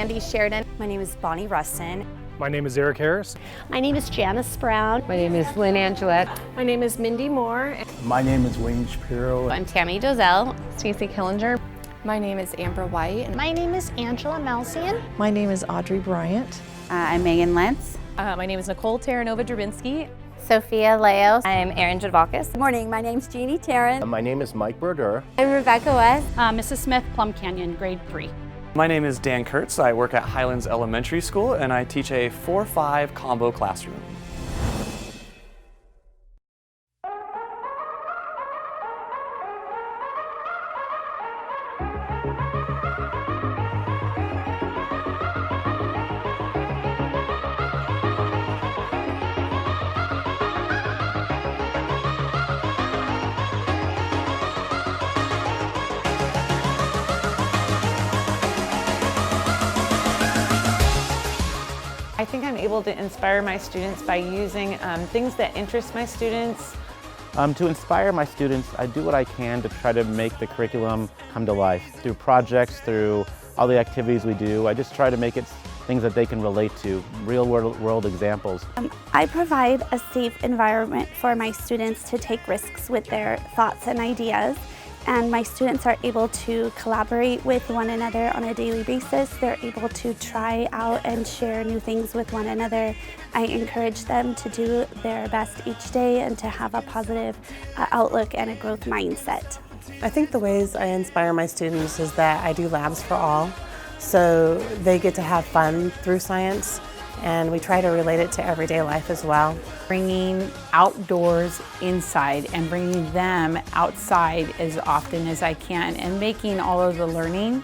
Mandy Sheridan. My name is Bonnie Rustin. My name is Eric Harris. My name is Janice Brown. My name is Lynn Angelette. My name is Mindy Moore. My name is Wayne Shapiro. I'm Tammy Dozell. Stacey Killinger. My name is Amber White. My name is Angela Melsian. My name is Audrey Bryant. I'm Megan Lentz. My name is Nicole Terranova-Drabinski. Sophia Leos. I'm Erin Jadvalkis. Good morning, my name's Jeannie Tarrant. My name is Mike Brodeur. I'm Rebecca West. Mrs. Smith, Plum Canyon, grade 3. My name is Dan Kurtz. I work at Highlands Elementary School and I teach a 4-5 combo classroom. I think I'm able to inspire my students by using things that interest my students. To inspire my students, I do what I can to try to make the curriculum come to life. Through projects, through all the activities we do, I just try to make it things that they can relate to, real world examples. I provide a safe environment for my students to take risks with their thoughts and ideas. And my students are able to collaborate with one another on a daily basis. They're able to try out and share new things with one another. I encourage them to do their best each day and to have a positive outlook and a growth mindset. I think the ways I inspire my students is that I do labs for all, so they get to have fun through science, and we try to relate it to everyday life as well. Bringing outdoors inside and bringing them outside as often as I can and making all of the learning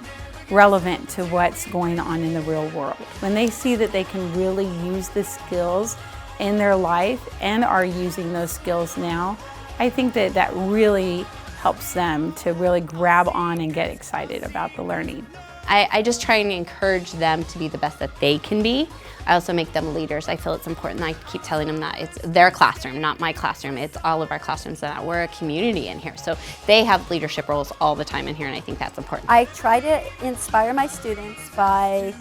relevant to what's going on in the real world. When they see that they can really use the skills in their life and are using those skills now, I think that that really helps them to really grab on and get excited about the learning. I just try and encourage them to be the best that they can be. I also make them leaders. I feel it's important. I keep telling them that it's their classroom, not my classroom. It's all of our classrooms, and that we're a community in here. So they have leadership roles all the time in here, and I think that's important. I try to inspire my students by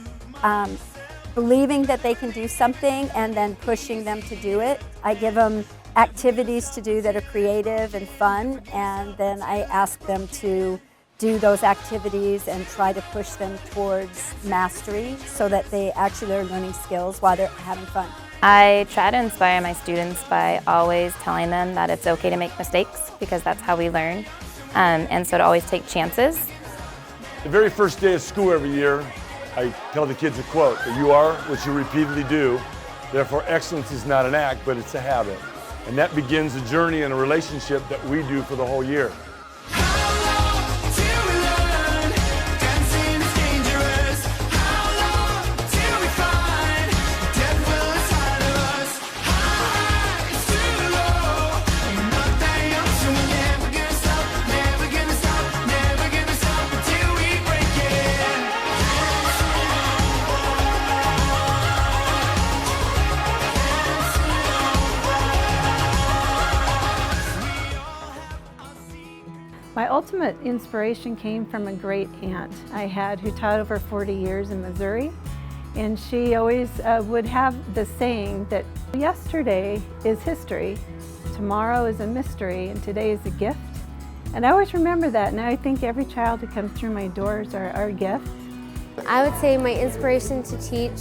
believing that they can do something and then pushing them to do it. I give them activities to do that are creative and fun, and then I ask them to do those activities and try to push them towards mastery so that they actually are learning skills while they're having fun. I try to inspire my students by always telling them that it's okay to make mistakes because that's how we learn, and so to always take chances. The very first day of school every year, I tell the kids a quote, that you are what you repeatedly do, therefore excellence is not an act, but it's a habit. And that begins a journey and a relationship that we do for the whole year. My ultimate inspiration came from a great aunt I had who taught over 40 years in Missouri. And she always would have the saying that yesterday is history, tomorrow is a mystery, and today is a gift. And I always remember that, and I think every child who comes through my doors are a gift. I would say my inspiration to teach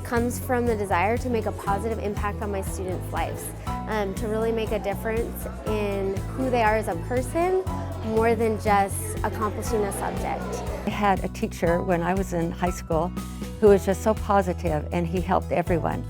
comes from the desire to make a positive impact on my students' lives, to really make a difference in who they are as a person, more than just accomplishing a subject. I had a teacher when I was in high school who was just so positive, and he helped everyone.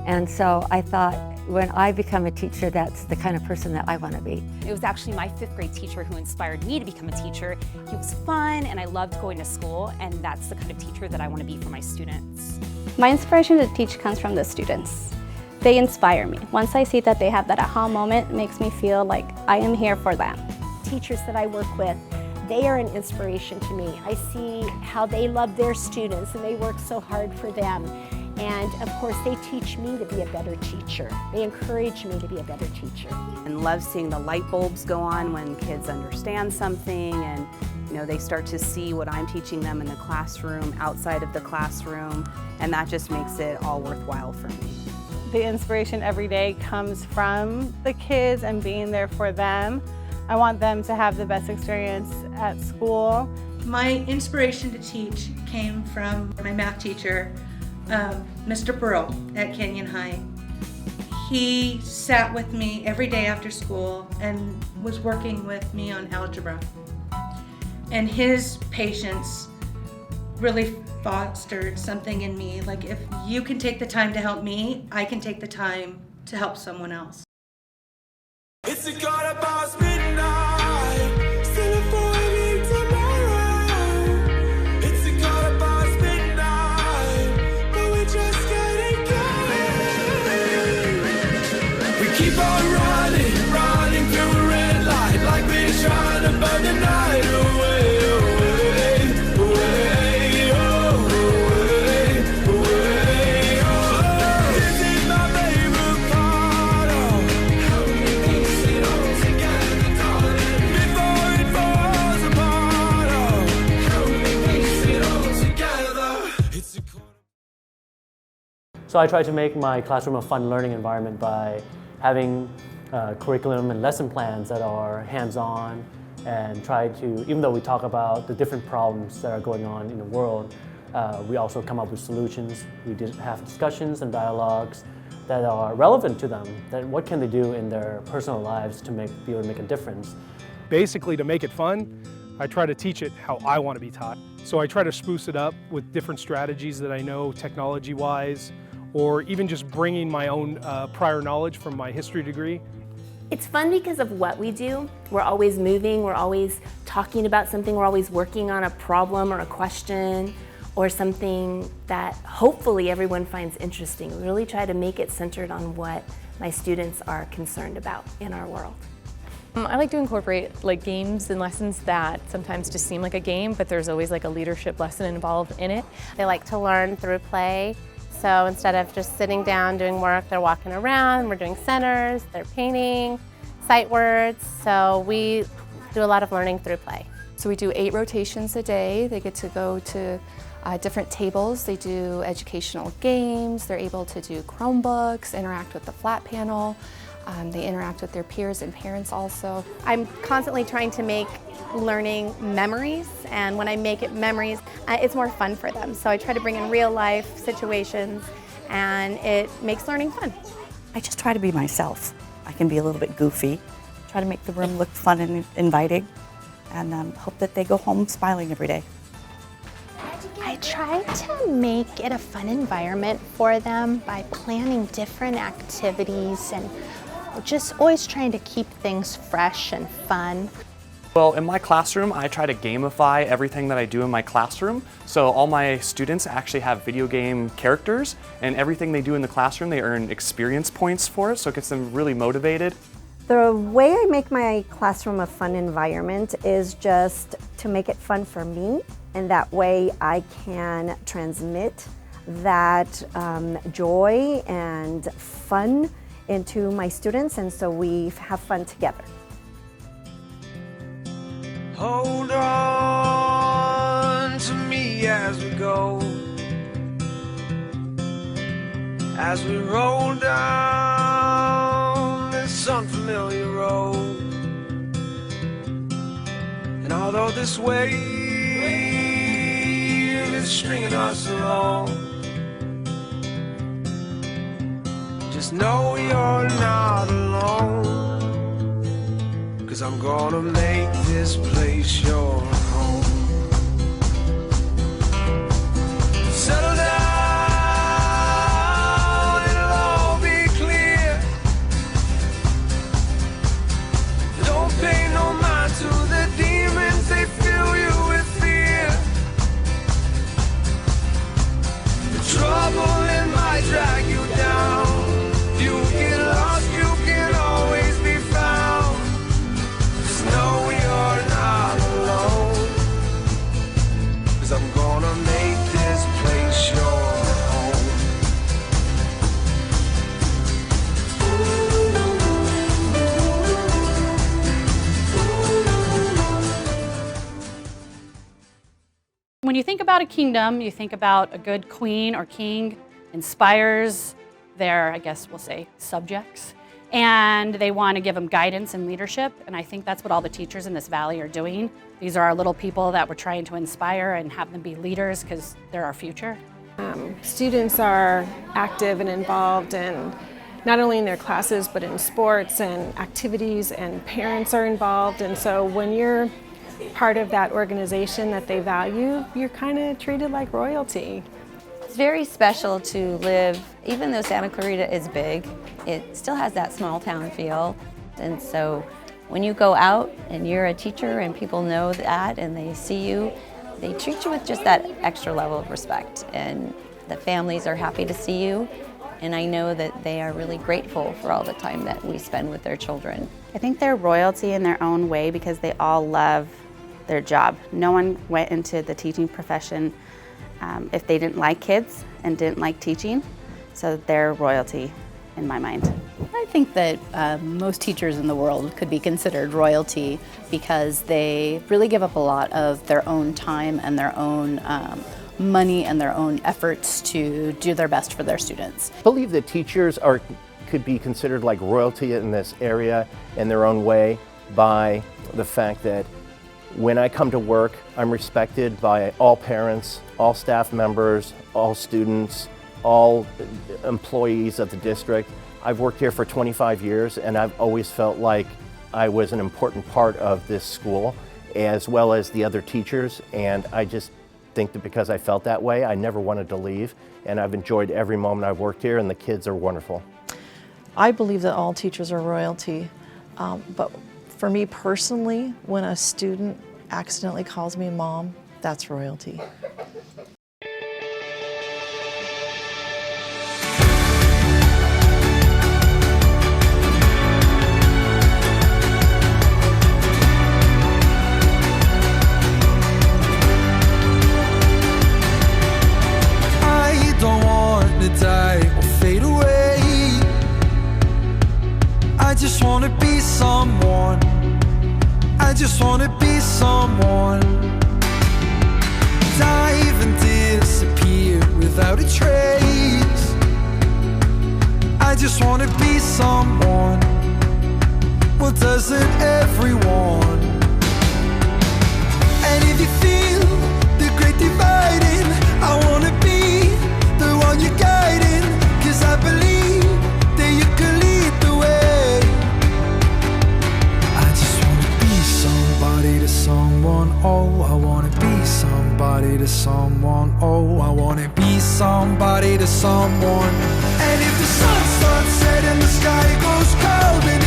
And so I thought, when I become a teacher, that's the kind of person that I want to be. It was actually my 5th grade teacher who inspired me to become a teacher. He was fun and I loved going to school, and that's the kind of teacher that I want to be for my students. My inspiration to teach comes from the students. They inspire me. Once I see that they have that aha moment, it makes me feel like I am here for them. Teachers that I work with, they are an inspiration to me. I see how they love their students and they work so hard for them. And of course, they teach me to be a better teacher. They encourage me to be a better teacher. And love seeing the light bulbs go on when kids understand something, and You know, they start to see what I'm teaching them in the classroom, outside of the classroom, and that just makes it all worthwhile for me. The inspiration every day comes from the kids and being there for them. I want them to have the best experience at school. My inspiration to teach came from my math teacher, Mr. Burrow at Canyon High. He sat with me every day after school and was working with me on algebra. And his patience really fostered something in me. Like, if you can take the time to help me, I can take the time to help someone else. It's a quarter past midnight, still avoiding tomorrow. It's a quarter past midnight, but we're just getting going. We keep on running, running through a red light, like we're trying to burn the night away. So I try to make my classroom a fun learning environment by having curriculum and lesson plans that are hands-on, and try to, even though we talk about the different problems that are going on in the world, we also come up with solutions. We did have discussions and dialogues that are relevant to them, that what can they do in their personal lives to be able to make a difference. Basically, to make it fun, I try to teach it how I want to be taught. So I try to spruce it up with different strategies that I know technology-wise, or even just bringing my own prior knowledge from my history degree. It's fun because of what we do. We're always moving, we're always talking about something, we're always working on a problem or a question or something that hopefully everyone finds interesting. We really try to make it centered on what my students are concerned about in our world. I like to incorporate games and lessons that sometimes just seem like a game, but there's always a leadership lesson involved in it. They like to learn through play. So instead of just sitting down doing work, they're walking around, we're doing centers, they're painting, sight words. So we do a lot of learning through play. So we do 8 rotations a day. They get to go to different tables. They do educational games. They're able to do Chromebooks, interact with the flat panel. They interact with their peers and parents also. I'm constantly trying to make learning memories, and when I make it memories, it's more fun for them. So I try to bring in real life situations, and it makes learning fun. I just try to be myself. I can be a little bit goofy, try to make the room look fun and inviting, and hope that they go home smiling every day. I try to make it a fun environment for them by planning different activities and just always trying to keep things fresh and fun. Well, in my classroom, I try to gamify everything that I do in my classroom. So all my students actually have video game characters, and everything they do in the classroom, they earn experience points for it, so it gets them really motivated. The way I make my classroom a fun environment is just to make it fun for me, and that way I can transmit that joy and fun into my students, and so we have fun together. Hold on to me as we go, as we roll down this unfamiliar road. And although this wave is stringing us along, just know you're not alone, 'cause I'm gonna make this place your home. Settle down, it'll all be clear. Don't pay no mind to the demons, they fill you with fear. The trouble it might drag you down. You get lost, you can always be found. Just know you're not alone. When you think about a kingdom, you think about a good queen or king inspires their, I guess we'll say, subjects, and they want to give them guidance and leadership, and I think that's what all the teachers in this valley are doing. These are our little people that we're trying to inspire and have them be leaders because they're our future. Students are active and involved in not only in their classes but in sports and activities, and parents are involved, and so when you're part of that organization that they value, you're kind of treated like royalty. It's very special to live, even though Santa Clarita is big, it still has that small town feel. And so when you go out and you're a teacher and people know that and they see you, they treat you with just that extra level of respect. And the families are happy to see you. And I know that they are really grateful for all the time that we spend with their children. I think they're royalty in their own way because they all love their job. No one went into the teaching profession if they didn't like kids and didn't like teaching, so they're royalty in my mind. I think that most teachers in the world could be considered royalty because they really give up a lot of their own time and their own money and their own efforts to do their best for their students. I believe that teachers could be considered like royalty in this area in their own way by the fact that when I come to work, I'm respected by all parents, all staff members, all students, all employees of the district. I've worked here for 25 years and I've always felt like I was an important part of this school as well as the other teachers, and I just think that because I felt that way, I never wanted to leave, and I've enjoyed every moment I've worked here, and the kids are wonderful. I believe that all teachers are royalty, but for me personally, when a student accidentally calls me mom, that's royalty. I don't want to die or fade away. I just want to be someone. I just want to be someone. Dive and disappear without a trace. I just want to be someone. Well, doesn't everyone? And if you feel the great dividing, I want to be the one you're guiding, 'cause I believe that you can lead the way. I just want to be somebody to someone. Oh, I want to be somebody to someone. Oh, I want to be somebody to someone. And if the sun starts setting, the sky goes cold, and